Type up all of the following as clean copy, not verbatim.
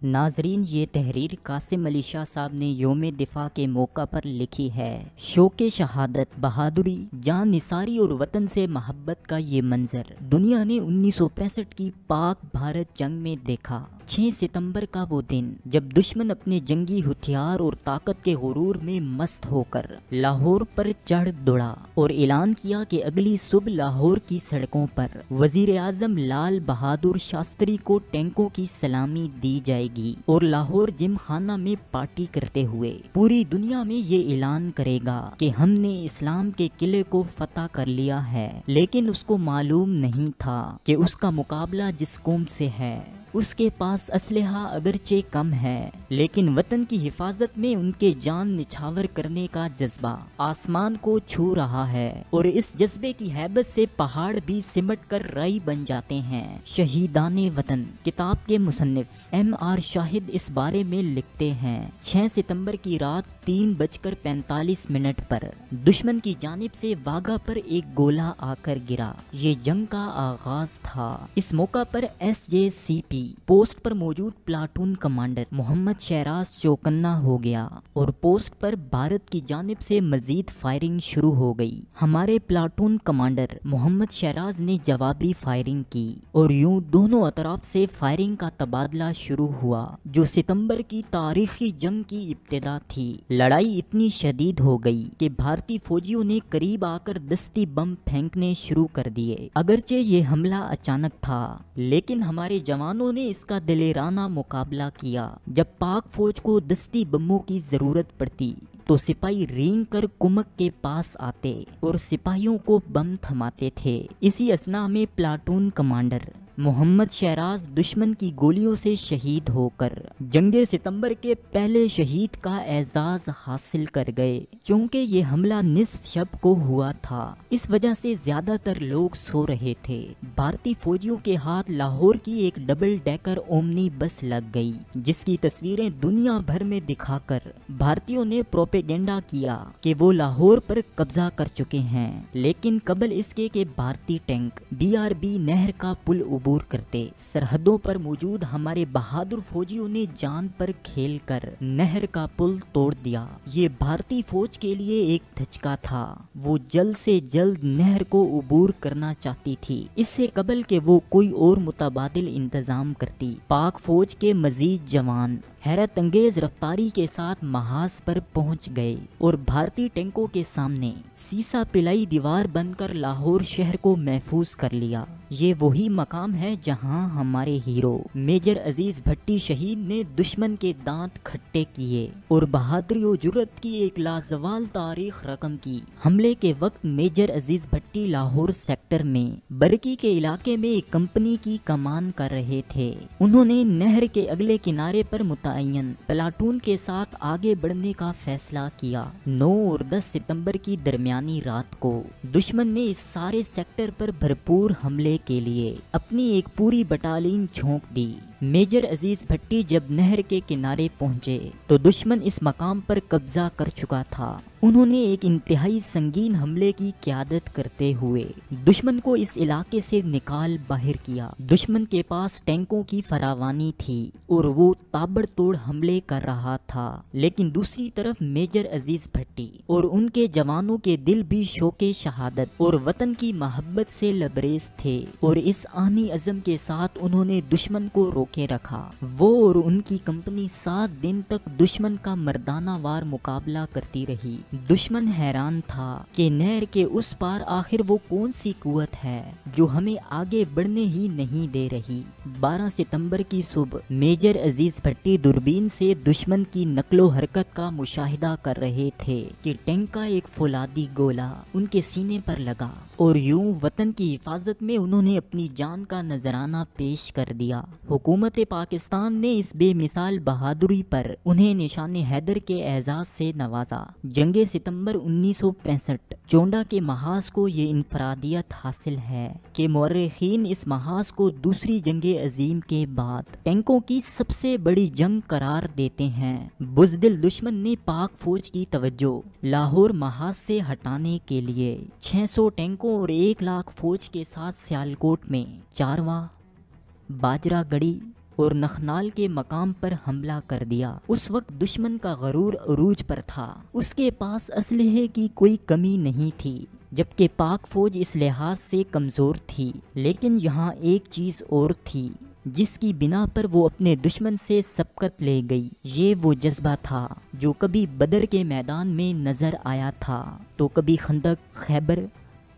नाजरीन, ये तहरीर कासिम अली शाह साहब ने योम दिफा के मौका पर लिखी है। शौक़े शहादत, बहादुरी, जान निसारी और वतन से मोहब्बत का ये मंजर दुनिया ने 1965 की पाक भारत जंग में देखा। 6 सितंबर का वो दिन जब दुश्मन अपने जंगी हथियार और ताकत के गुरूर में मस्त होकर लाहौर पर चढ़ दौड़ा और ऐलान किया कि अगली सुबह लाहौर की सड़कों पर वजीर आजम लाल बहादुर शास्त्री को टैंकों की सलामी दी जाएगी और लाहौर जिम खाना में पार्टी करते हुए पूरी दुनिया में ये ऐलान करेगा कि हमने इस्लाम के किले को फतह कर लिया है। लेकिन उसको मालूम नहीं था कि उसका मुकाबला जिस कौम से है उसके पास असलहा अगरचे कम है, लेकिन वतन की हिफाजत में उनके जान निछावर करने का जज्बा आसमान को छू रहा है और इस जज्बे की हैबत से पहाड़ भी सिमट कर राई बन जाते हैं। शहीदाने वतन किताब के मुसन्निफ M.R. शाहिद इस बारे में लिखते हैं, 6 सितंबर की रात 3:45 पर दुश्मन की जानिब से वागा पर एक गोला आकर गिरा। ये जंग का आगाज था। इस मौका पर SJCP पोस्ट पर मौजूद प्लाटून कमांडर मोहम्मद शहराज चौकन्ना हो गया और पोस्ट पर भारत की जानिब से मजीद फायरिंग शुरू हो गई। हमारे प्लाटून कमांडर मोहम्मद शहराज ने जवाबी फायरिंग की और यूं दोनों अतराफ से फायरिंग का तबादला शुरू हुआ, जो सितंबर की तारीखी जंग की इब्तिदा थी। लड़ाई इतनी शदीद हो गई कि भारतीय फौजियों ने करीब आकर दस्ती बम फेंकने शुरू कर दिए। अगरचे ये हमला अचानक था, लेकिन हमारे जवानों ने इसका दिलेराना मुकाबला किया। जब पाक फौज को दस्ती बमों की जरूरत पड़ती तो सिपाही रेंग कर कुमक के पास आते और सिपाहियों को बम थमाते थे। इसी असना में प्लाटून कमांडर मोहम्मद शहराज दुश्मन की गोलियों से शहीद होकर जंगे सितंबर के पहले शहीद का एजाज हासिल कर गए। चूंकि ये हमला निस्फ शब को हुआ था, इस वजह से ज्यादातर लोग सो रहे थे। भारतीय फौजियों के हाथ लाहौर की एक डबल डेकर ओमनी बस लग गई, जिसकी तस्वीरें दुनिया भर में दिखाकर भारतीयों ने प्रोपेगेंडा किया कि वो लाहौर पर कब्जा कर चुके हैं। लेकिन कबल इसके के भारतीय टैंक BRB नहर का पुल करते सरहदों पर मौजूद हमारे बहादुर फौजियों ने जान पर खेलकर नहर का पुल तोड़ दिया। ये भारतीय फौज के लिए एक धचका था। वो जल्द से जल्द नहर को उबूर करना चाहती थी, इससे कबल के वो कोई और मुतबादिल इंतजाम करती। पाक फौज के मजीद जवान हैरत अंगेज रफ्तारी के साथ महाज पर पहुंच गए और भारतीय टैंकों के सामने सीसा पिलाई दीवार बनकर लाहौर शहर को महफूज कर लिया। ये वही मकाम है जहां हमारे हीरो मेजर अजीज भट्टी शहीद ने दुश्मन के दांत खट्टे किए और बहादुरी और जुर्रत की एक लाजवाल तारीख रकम की। हमले के वक्त मेजर अजीज भट्टी लाहौर सेक्टर में बरकी के इलाके में एक कंपनी की कमान कर रहे थे। उन्होंने नहर के अगले किनारे पर मुतय्यन प्लाटून के साथ आगे बढ़ने का फैसला किया। 9 और 10 सितंबर की दरमियानी रात को दुश्मन ने इस सारे सेक्टर पर भरपूर हमले के लिए अपनी एक पूरी बटालियन झोंक दी। मेजर अजीज भट्टी जब नहर के किनारे पहुंचे तो दुश्मन इस मकाम पर कब्जा कर चुका था। उन्होंने एक इंतहाई संगीन हमले की क़यादत करते हुए दुश्मन को इस इलाके से निकाल बाहर किया। दुश्मन के पास टैंकों की फरावानी थी और वो ताबड़तोड़ हमले कर रहा था, लेकिन दूसरी तरफ मेजर अजीज भट्टी और उनके जवानों के दिल भी शौक़े शहादत और वतन की मोहब्बत से लबरेज थे और इस आनी अज़म के साथ उन्होंने दुश्मन को रोके रखा। वो और उनकी कंपनी 7 दिन तक दुश्मन का मर्दाना वार मुकाबला करती रही। दुश्मन हैरान था कि नहर के उस पार आखिर वो कौन सी कुव्वत है जो हमें आगे बढ़ने ही नहीं दे रही। 12 सितंबर की सुबह मेजर अजीज भट्टी दूरबीन से दुश्मन की नकलो हरकत का मुशाहिदा कर रहे थे कि टैंक का एक फौलादी गोला उनके सीने पर लगा और यूं वतन की हिफाजत में उन्होंने अपनी जान का नजराना पेश कर दिया। हुकूमत पाकिस्तान ने इस बेमिसाल बहादुरी पर उन्हें निशाने हैदर के एजाज से नवाजा। जंग सितंबर 1965 चोंडा के महाज को ये इनफरादियत हासिल है कि मौर्रिखीन इस महाज को दूसरी जंगे अजीम के बाद टैंकों की सबसे बड़ी जंग करार देते हैं। बुज़दिल दुश्मन ने पाक फौज की तवज्जो लाहौर महाज से हटाने के लिए 600 टैंकों टैंकों और 1 लाख फौज के साथ सियालकोट में चारवा, बाजरा गढ़ी और नखनाल के मकाम पर हमला कर दिया। उस वक्त दुश्मन का गरूर अरूज पर था, उसके पास असलहे की कोई कमी नहीं थी, जबकि पाक फौज इस लिहाज से कमज़ोर थी। लेकिन यहाँ एक चीज़ और थी जिसकी बिना पर वो अपने दुश्मन से सबकत ले गई। ये वो जज्बा था जो कभी बदर के मैदान में नज़र आया था, तो कभी खंदक, खैबर,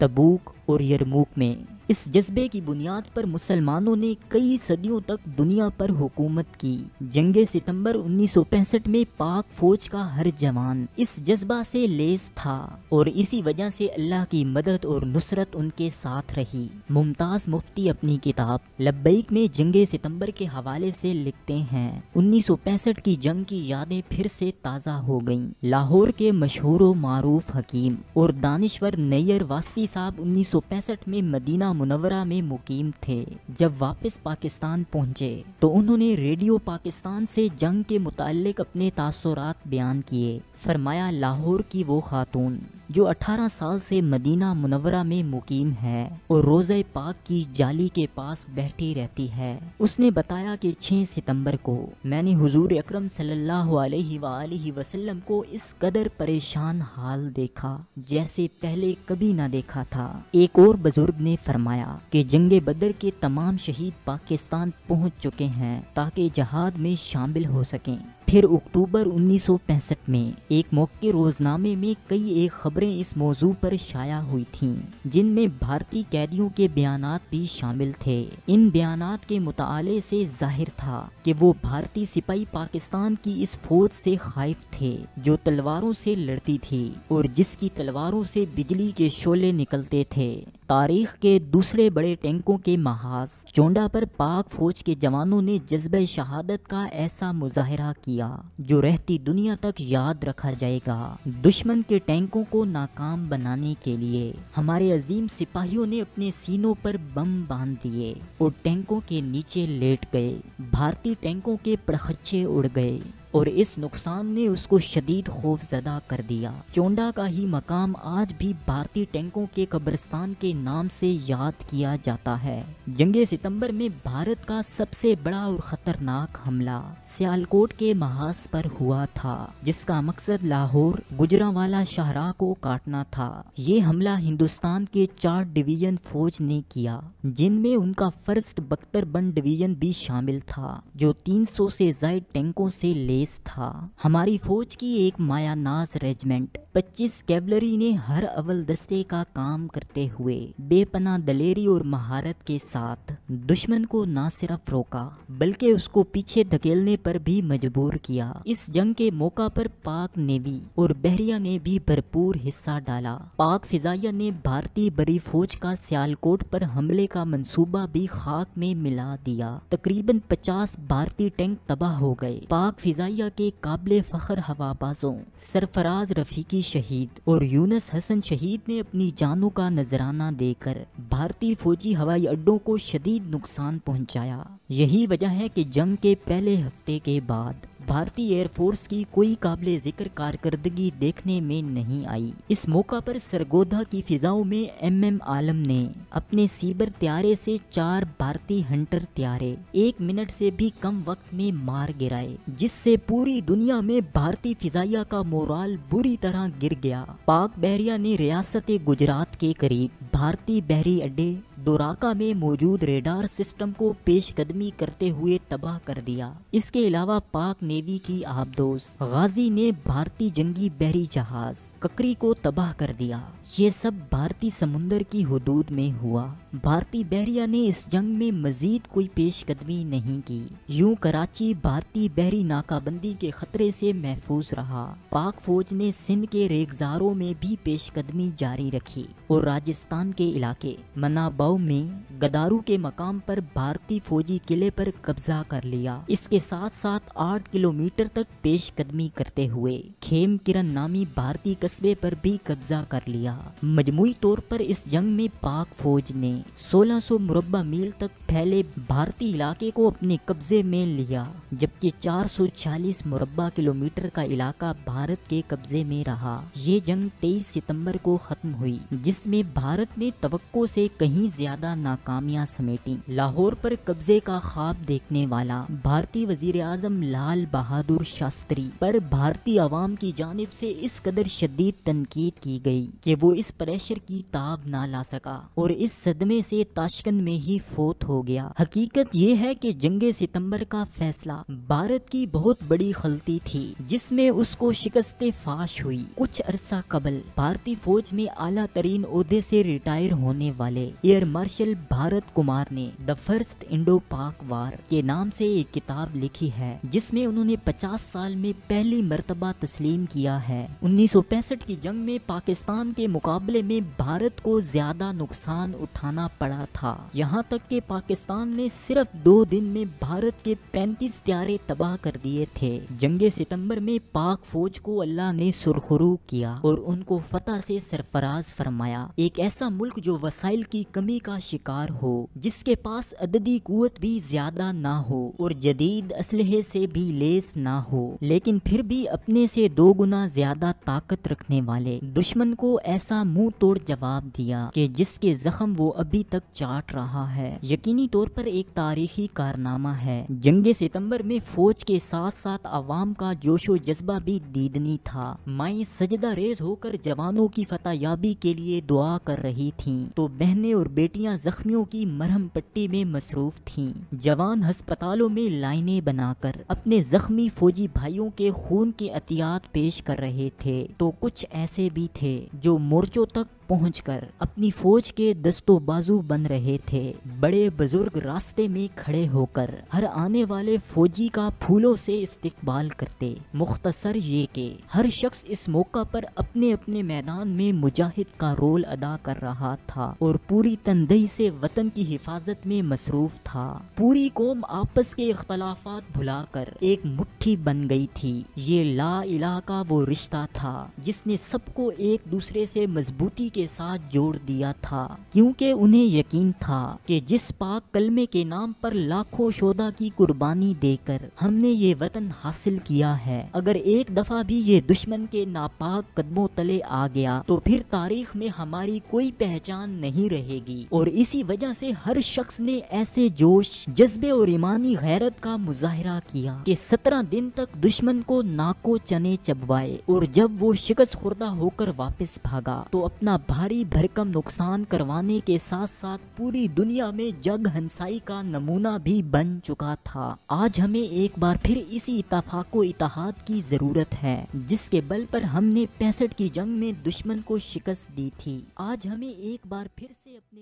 तबूक और यरमूक में। इस जज्बे की बुनियाद पर मुसलमानों ने कई सदियों तक दुनिया पर हुकूमत की। जंगे सितंबर 1965 में पाक फौज का हर जवान इस जज्बा से लेस था और इसी वजह से अल्लाह की मदद और नुसरत उनके साथ रही। मुमताज़ मुफ्ती अपनी किताब लब्बैक में जंगे सितंबर के हवाले से लिखते हैं, 1965 की जंग की यादें फिर से ताज़ा हो गईं। लाहौर के मशहूर व मारूफ हकीम और दानिश्वर नैयर वास्ती साहब 1965 में मदीना मुनव्वरा में मुकीम थे। जब वापस पाकिस्तान पहुंचे तो उन्होंने रेडियो पाकिस्तान से जंग के मुताल्लिक अपने तासुरात बयान किए। फरमाया, लाहौर की वो खातून जो 18 साल से मदीना मुनव्वरा में मुकीम है और रोज़े पाक की जाली के पास बैठी रहती है, उसने बताया कि 6 सितंबर को मैंने हुजूर अकरम सल्लल्लाहु अलैहि वसल्लम को इस कदर परेशान हाल देखा जैसे पहले कभी ना देखा था। एक और बुजुर्ग ने फरमाया कि जंगे बदर के तमाम शहीद पाकिस्तान पहुंच चुके हैं ताकि जहाद में शामिल हो सकें। फिर अक्टूबर 1965 में एक मौके रोजनामे में कई एक खबरें इस मौजू पर शाया हुई थीं, जिनमें भारतीय कैदियों के बयानात भी शामिल थे। इन बयानात के मुताले से जाहिर था कि वो भारतीय सिपाही पाकिस्तान की इस फौज से खाइफ थे जो तलवारों से लड़ती थी और जिसकी तलवारों से बिजली के शोले निकलते थे। तारीख के दूसरे बड़े टैंकों के महाज चोंडा पर पाक फौज के जवानों ने जज्बे शहादत का ऐसा मुजाहरा किया जो रहती दुनिया तक याद रखा जाएगा। दुश्मन के टैंकों को नाकाम बनाने के लिए हमारे अजीम सिपाहियों ने अपने सीनों पर बम बांध दिए और टैंकों के नीचे लेट गए। भारतीय टैंकों के पड़खच्चे उड़ गए और इस नुकसान ने उसको शदीद खौफजदा कर दिया। चोंडा का ही मकाम आज भी भारतीय टैंकों के कब्रिस्तान के नाम से याद किया जाता है। जंगे सितंबर में भारत का सबसे बड़ा और खतरनाक हमला सियालकोट के महाज पर हुआ था, जिसका मकसद लाहौर गुजरांवाला शाहराह को काटना था। ये हमला हिंदुस्तान के 4 डिवीजन फौज ने किया, जिनमें उनका फर्स्ट बख्तरबंद डिवीजन भी शामिल था जो 300 से ज्यादा टैंकों से था। हमारी फौज की एक मायानाज रेजिमेंट 25 कैवलरी ने हर अव्वल दस्ते का काम करते हुए बेपनाह दलेरी और महारत के साथ दुश्मन को न सिर्फ रोका बल्कि उसको पीछे धकेलने पर भी मजबूर किया। इस जंग के मौका पर पाक नेवी और बहरिया ने भी भरपूर हिस्सा डाला। पाक फिजाइया ने भारतीय बड़ी फौज का सियालकोट पर हमले का मंसूबा भी खाक में मिला दिया। तकरीबन 50 भारतीय टैंक तबाह हो गए। पाक फिजाइया के काबिल फख्र हवाबाजों सरफराज रफीकी शहीद और यूनुस हसन शहीद ने अपनी जानों का नजराना देकर भारतीय फौजी हवाई अड्डों को शदीद नुकसान पहुंचाया। यही वजह है कि जंग के पहले हफ्ते के बाद भारतीय एयरफोर्स की कोई काबिल जिक्र कारकर्दगी देखने में नहीं आई। इस मौका पर सरगोधा की फिजाओं में MM आलम ने अपने सीबर त्यारे से 4 भारतीय हंटर त्यारे 1 मिनट से भी कम वक्त में मार गिराए, जिससे पूरी दुनिया में भारतीय फिजाइया का मोराल बुरी तरह गिर गया। पाक बहरिया ने रियासत गुजरात के करीब भारतीय बहरी अड्डे दोराका में मौजूद रेडार सिस्टम को पेशकदमी करते हुए तबाह कर दिया। इसके अलावा पाक नेवी की आबदोज गाजी ने भारतीय जंगी बहरी जहाज ककरी को तबाह कर दिया। ये सब भारतीय समुंदर की हुदूद में हुआ। भारतीय बहरिया ने इस जंग में मजीद कोई पेशकदमी नहीं की। यूं कराची भारतीय बहरी नाकाबंदी के खतरे से महफूज रहा। पाक फौज ने सिंध के रेगजारों में भी पेशकदमी जारी रखी और राजस्थान के इलाके मनाबाव में गदारू के मकाम पर भारतीय फौजी किले पर कब्जा कर लिया। इसके साथ साथ 8 किलोमीटर तक पेशकदमी करते हुए खेम किरण नामी भारतीय कस्बे पर भी कब्जा कर लिया। मजमूई तौर पर इस जंग में पाक फौज ने 1600 मुरब्बा मील तक फैले भारतीय इलाके को अपने कब्जे में लिया, जबकि 446 मुरब्बा किलोमीटर का इलाका भारत के कब्जे में रहा। ये जंग 23 सितंबर को खत्म हुई, जिसमें भारत ने तवक्को से कहीं ज्यादा नाकामियां समेटी। लाहौर पर कब्जे का ख्वाब देखने वाला भारतीय वजीर आजम लाल बहादुर शास्त्री पर भारतीय आवाम की जानिब से इस कदर शदीद तनकीद की गई कि वो इस प्रेशर की ताब ना ला सका और इस सदमे से ताशकंद में ही फोत हो गया। हकीकत ये है कि जंगे सितंबर का फैसला भारत की बहुत बड़ी गलती थी, जिसमें उसको शिकस्ते फाश हुई। कुछ अरसा कबल भारतीय फौज में आला तरीन ओहदे से रिटायर होने वाले एयर मार्शल भारत कुमार ने द फर्स्ट इंडो पाक वार के नाम से एक किताब लिखी है, जिसमें उन्होंने 50 साल में पहली मर्तबा तस्लीम किया है 1965 की जंग में पाकिस्तान के मुकाबले में भारत को ज्यादा नुकसान उठाना पड़ा था। यहाँ तक कि पाकिस्तान ने सिर्फ 2 दिन में भारत के 35 त्यारे तबाह कर दिए थे। जंगे सितंबर में पाक फौज को अल्लाह ने सुरखरू किया और उनको फतह से सरफराज फरमाया। एक ऐसा मुल्क जो वसाइल की कमी का शिकार हो, जिसके पास अददी कुव्वत भी ज्यादा ना हो और जदीद असलहे से भी लेस ना हो, लेकिन फिर भी अपने से 2 गुना ज्यादा ताकत रखने वाले दुश्मन को ऐसा मुंह तोड़ जवाब दिया कि जिसके जख्म वो अभी तक चाट रहा है। यकीनी तौर पर एक तारीखी कारनामा है। जंगे सितंबर में फौज के साथ साथ आवाम का जोशो जज्बा भी दीदनी था। माएं सजदा रेज होकर जवानों की फतहयाबी के लिए दुआ कर रही थीं, तो बहनें और बेटियां जख्मियों की मरहम पट्टी में मसरूफ थीं। जवान अस्पतालों में लाइनें बनाकर अपने जख्मी फौजी भाइयों के खून की अतियात पेश कर रहे थे, तो कुछ ऐसे भी थे जो मोर्चों तक पहुंचकर अपनी फौज के दस्तों बाजू बन रहे थे। बड़े बुजुर्ग रास्ते में खड़े होकर हर आने वाले फौजी का फूलों से इस्तकबाल करते। मुख्तसर ये कि हर शख्स इस मौका पर अपने अपने मैदान में मुजाहिद का रोल अदा कर रहा था और पूरी तनदेही से वतन की हिफाजत में मसरूफ था। पूरी कौम आपस के इख्तलाफात भुलाकर एक मुट्ठी बन गई थी। ये ला इलाहा का वो रिश्ता था जिसने सबको एक दूसरे से मजबूती के साथ जोड़ दिया था, क्योंकि उन्हें यकीन था कि जिस पाक कलमे के नाम पर लाखों शोदा की कुर्बानी देकर हमने ये वतन हासिल किया है, अगर एक दफा भी ये दुश्मन के नापाक कदमों तले आ गया तो फिर तारीख में हमारी कोई पहचान नहीं रहेगी। और इसी वजह से हर शख्स ने ऐसे जोश, जज्बे और ईमानी गैरत का मुजाहिरा किया कि 17 दिन तक दुश्मन को नाको चने चबवाए और जब वो शिकस्त खुर्दा होकर वापस भागा तो अपना भारी भरकम नुकसान करवाने के साथ साथ पूरी दुनिया में जग हंसाई का नमूना भी बन चुका था। आज हमें एक बार फिर इसी इत्तफाक इत्तेहाद की जरूरत है जिसके बल पर हमने 65 की जंग में दुश्मन को शिकस्त दी थी। आज हमें एक बार फिर से अपने